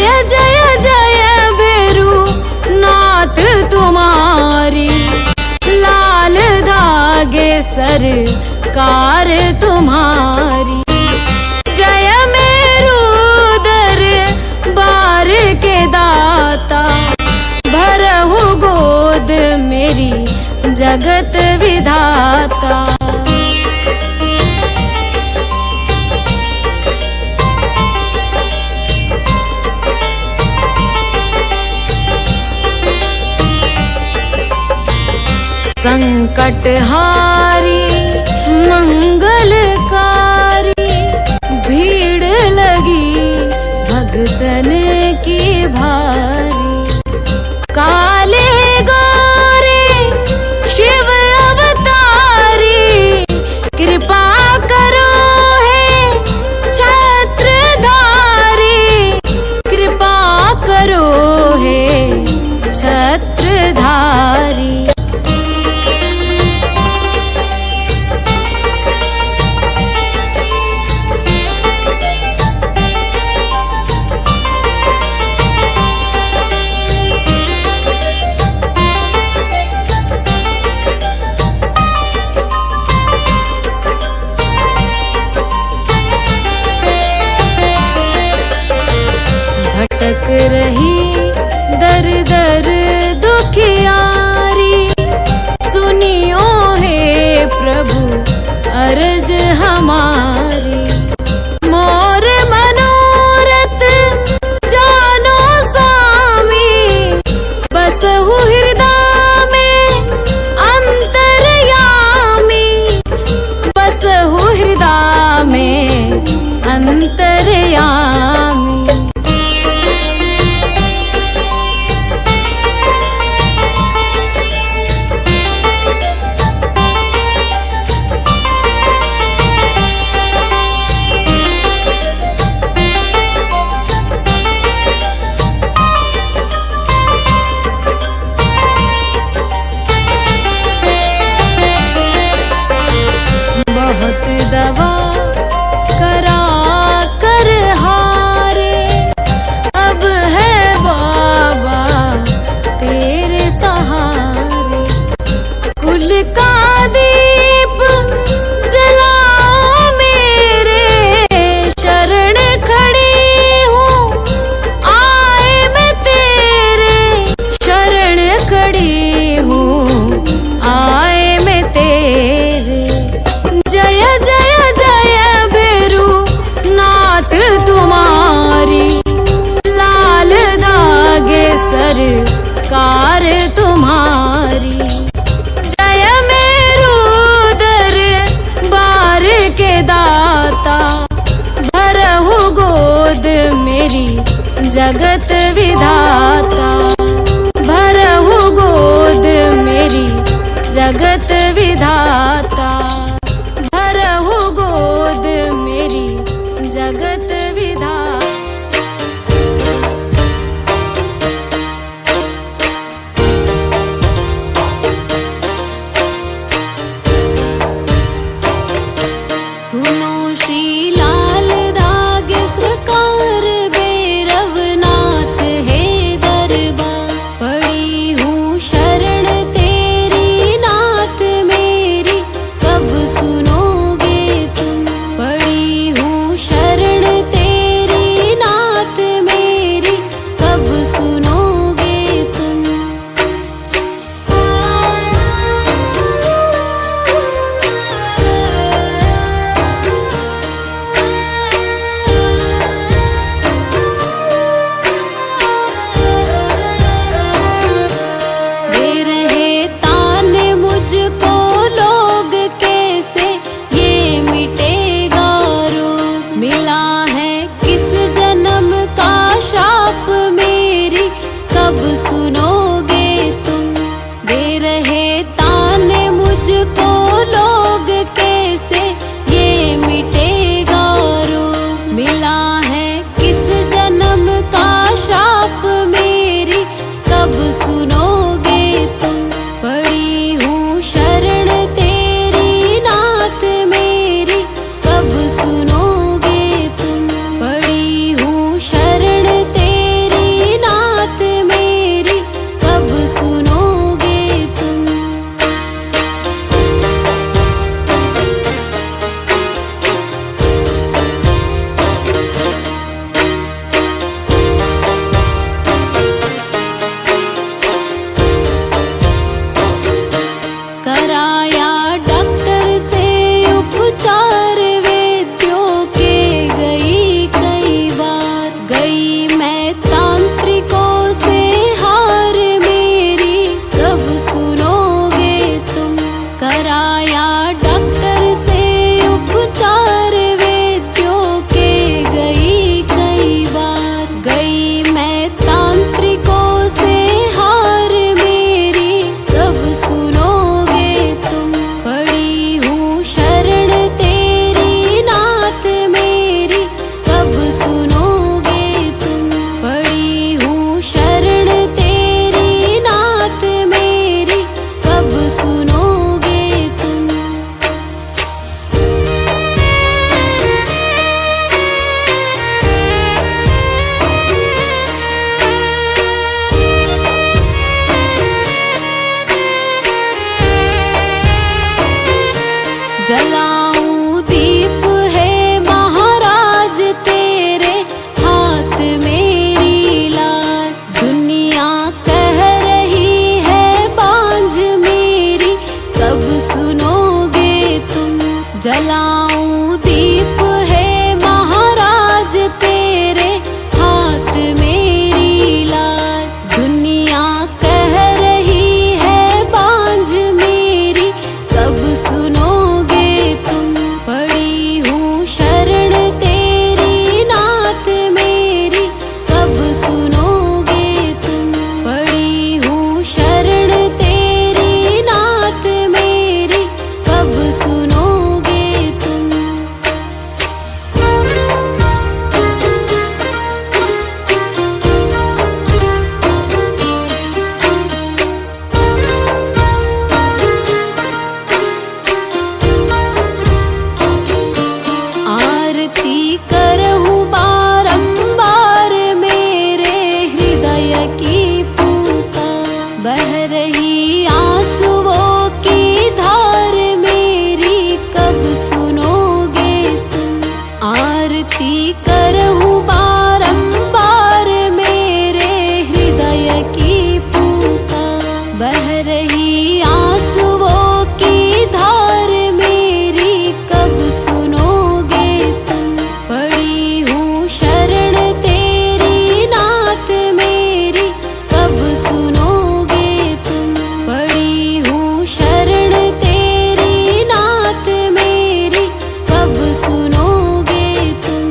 जय जय जय भैरू नाथ तुम्हारी, लाल धागे सरकार तुम्हारी। जय मेरू दरबार के दाता, भरहु गोद मेरी जगत विधाता। संकटहारी मंगलकारी, भीड़ लगी भगतन की भारी। काले गोरे शिव अवतारी, कृपा करो हे छत्रधारी, कृपा करो हे छत्रधारी। भटक रही दर दर दुखियारी, सुनियो हे प्रभु अर्ज हमारी। मोर मनोरथ जानो स्वामी, बसहु हृदय में अंतर्यामी, बसहु हृदय में अंतर्यामी। बहुत दवा करा कर हारे, अब है बाबा तेरे सहारे। कुल का दीप जलाओ मेरे, शरण खड़ी हूँ आए मैं तेरे, शरण खड़ी हूँ आए मैं तेरे। जय जय जय भैरू नाथ तुम्हारी, लाल धागे सरकार तुम्हारी। जय मेरू दरबार के दाता, भरहु गोद मेरी जगत विधाता, भरहु गोद मेरी जगत विधाता, भरहु गोद मेरी जगत विधाता। सुनो श्री लाल धागे सरकार, भैरवनाथ है दरबार। पड़ी हूँ शरण तेरी नाथ में, मैं तांत्रिकों से हार मेरी, कब सुनोगे तुम। कराया डॉक्टर से उपचार वैद्यों के, गई कई बार। गई मैं तांत्रिकों से हार मेरी, कब सुनोगे तुम। पड़ी हूँ शरण तेरी नाथ मेरी, कब सुनोगे तुम। पड़ी हूँ शरण तेरी नाथ मेरी, कब सुनोगे तुम। जलाऊं दीप है महाराज तेरे हाथ मेरी लाज। दुनिया कह रही है बांझ मेरी, कब सुनोगे तुम। जलाऊं दीप है महाराज तेरे हाथ मेरी लाज। दुनिया कह रही है बांझ मेरी, कब सुनोगे तुम। पड़ी हूँ शरण तेरी नाथ मेरी, कब सुनोगे तुम। पड़ी हूँ शरण तेरी नाथ मेरी, कब सुनोगे तुम। आरती करहूँ बारंबार मेरे हृदय की पूता। बह रही आंसुओं की धार मेरी, कब सुनोगे तुम। आरती करहूँ बारंबार मेरे हृदय की पूता। बह रही आंसुओं की धार मेरी, कब सुनोगे तुम। पड़ी हूँ शरण तेरी नाथ मेरी, कब सुनोगे तुम। पड़ी हूँ शरण तेरी नाथ मेरी, कब सुनोगे तुम।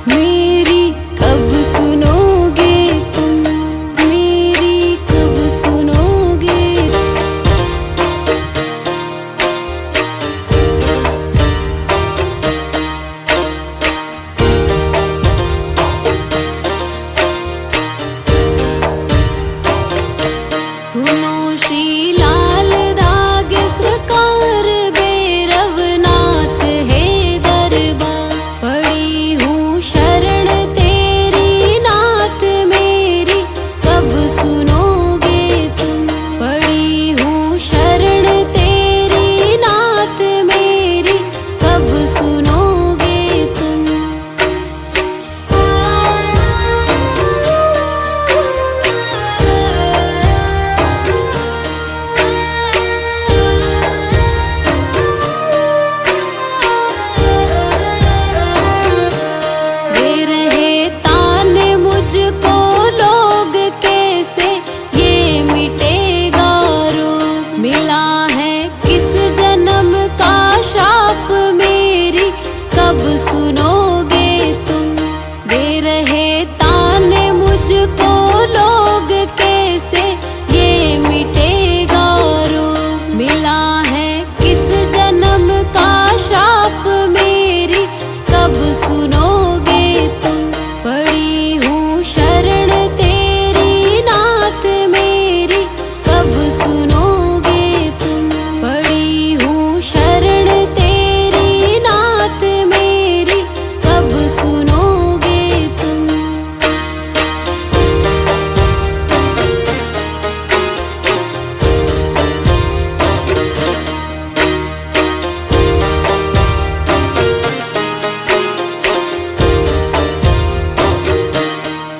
मेरी कब सुनोगे तुम। मेरी कब सुनोगे। सुनो श्री लाल दाग सरकार भैरवनाथ है दरबार। पड़ी हूँ शरण तेरी नाथ मेरी, कब सुनोगे तुम। पड़ी हूँ शरण तेरी नाथ मेरी, कब सुनोगे तुम। दे रहे ताने मुझको लोग कैसे, ये मिटेगा रोग। मिला है किस जन्म का श्राप मेरी, कब सुनोगे तुम। दे रहे ताने मुझको लोग कैसे, ये मिटेगा रोग। मिला है किस जन्म का श्राप मेरी, कब सुनोगे तुम। पड़ी हूँ शरण तेरी नाथ मेरी, कब सुनोगे तुम। पड़ी हूँ शरण तेरी नाथ मेरी, कब सुनोगे तुम।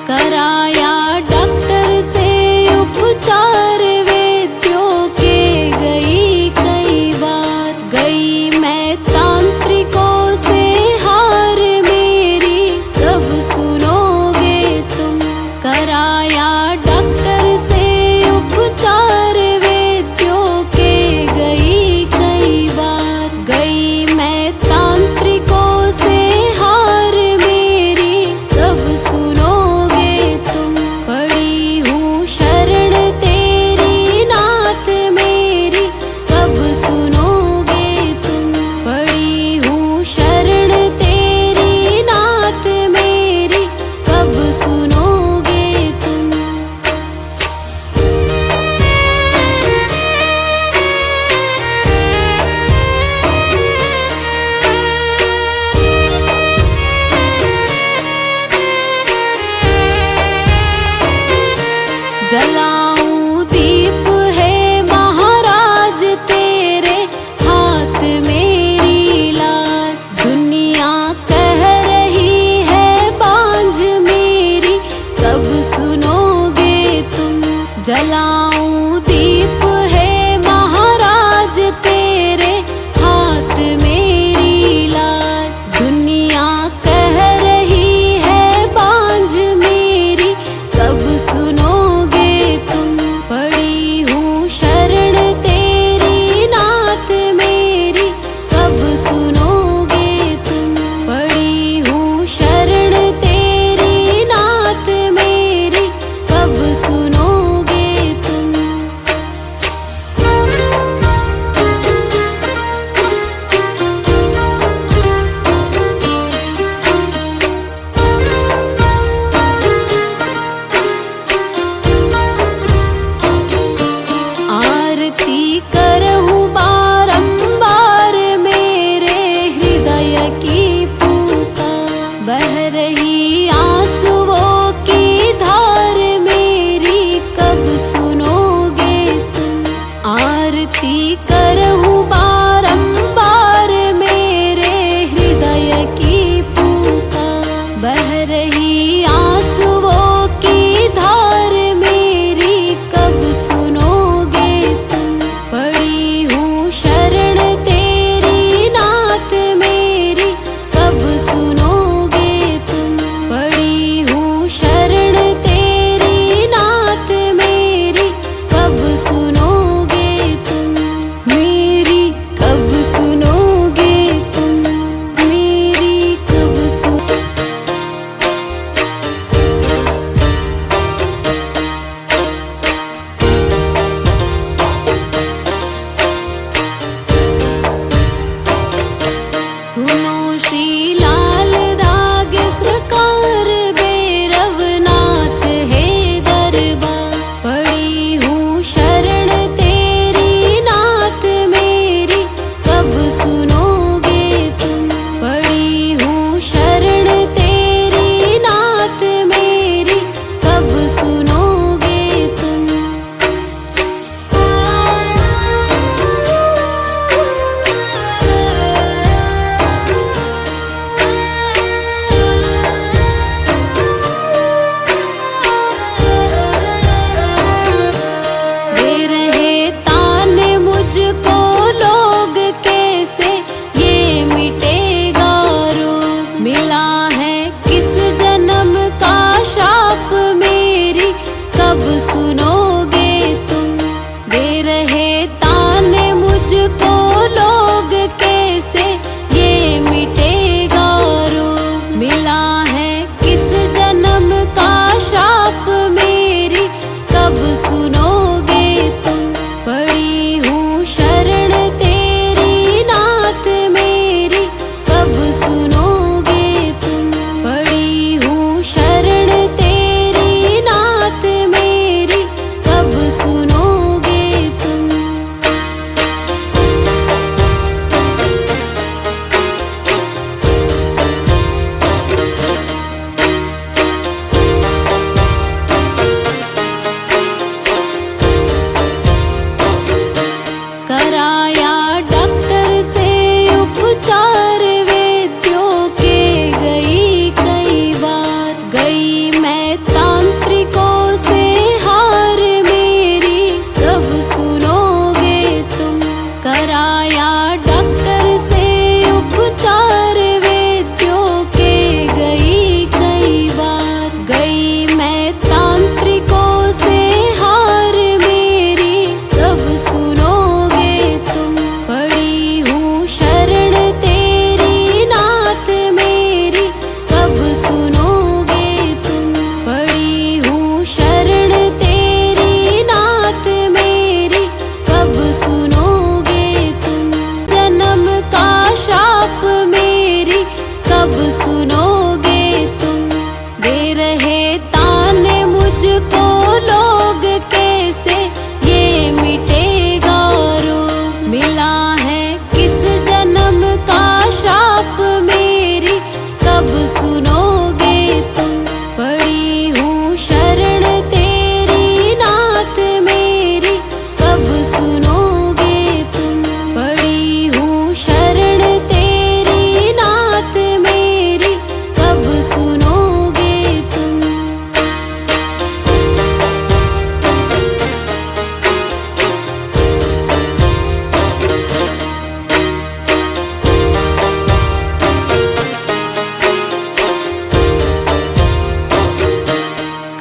कराया डॉक्टर से उपचार वैद्यों के, गई कई बार। गई मैं तांत्रिकों से हार मेरी, कब सुनोगे तुम। कराया डॉक्टर से उपचार वैद्यों के गई कई बार। गई मैं तांत्रिकों से हार मेरी कब सुनोगे तुम। पड़ी हूँ शरण तेरी नाथ मेरी कब सुनोगे तुम। पड़ी हूँ शरण तेरी नाथ मेरी कब सुनोगे तुम। जलाऊं दीप है महाराज तेरे हाथ मेरी लाज। दुनिया कह रही है बांझ मेरी कब सुनोगे तुम। जलाऊं दीप है महाराज तेरे हाथ मेरी लाज। दुनिया कह रही है बांझ मेरी कब सुनोगे तुम। पड़ी हूँ शरण तेरी नाथ मेरी कब सुनोगे तुम। पड़ी हूँ शरण तेरी नाथ मेरी कब सुनोगे तुम।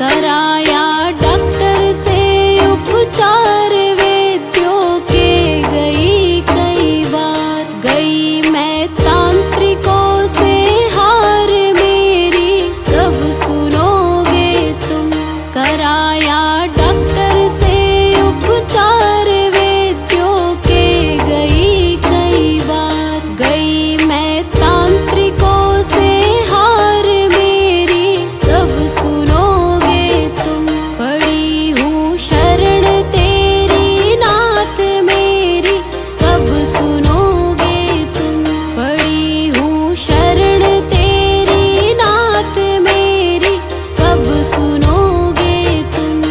कराया डॉक्टर से उपचार वैद्यों के गई कई बार, गई मैं तांत्रिकों से हार मेरी कब सुनोगे तुम। कराया डॉक्टर से उपचार वैद्यों के गई कई बार, गई मैं तांत्रिकों से हार मेरी कब सुनोगे तुम। पड़ी हूँ शरण तेरी नाथ मेरी कब सुनोगे तुम। पड़ी हूँ शरण तेरी नाथ मेरी कब सुनोगे तुम।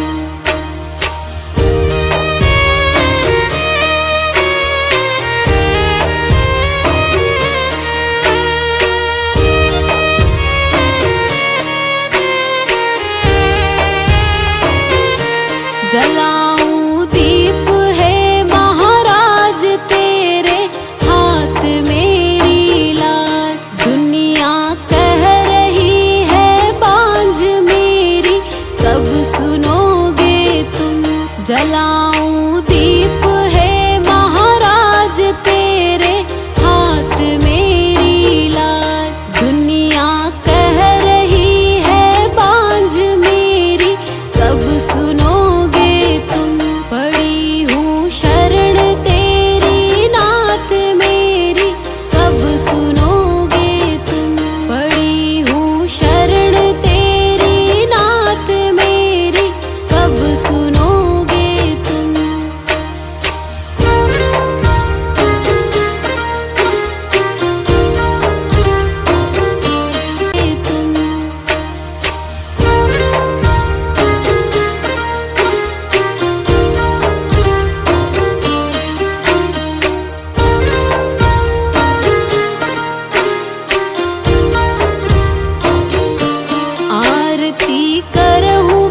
जलाऊं दीप है महाराज तेरे हाथ मेरी लाज। दुनिया कह रही है बांझ मेरी कब सुनोगे तुम। जलाऊं दीप है महाराज तेरे हाथ मेरी लाज। दुनिया कह रही है बांझ मेरी कब सुनोगे तुम। पड़ी हूँ शरण तेरी नाथ मेरी कब सुनोगे तुम। पड़ी हूँ शरण तेरी नाथ मेरी कब सुनोगे तुम। आरती करहूँ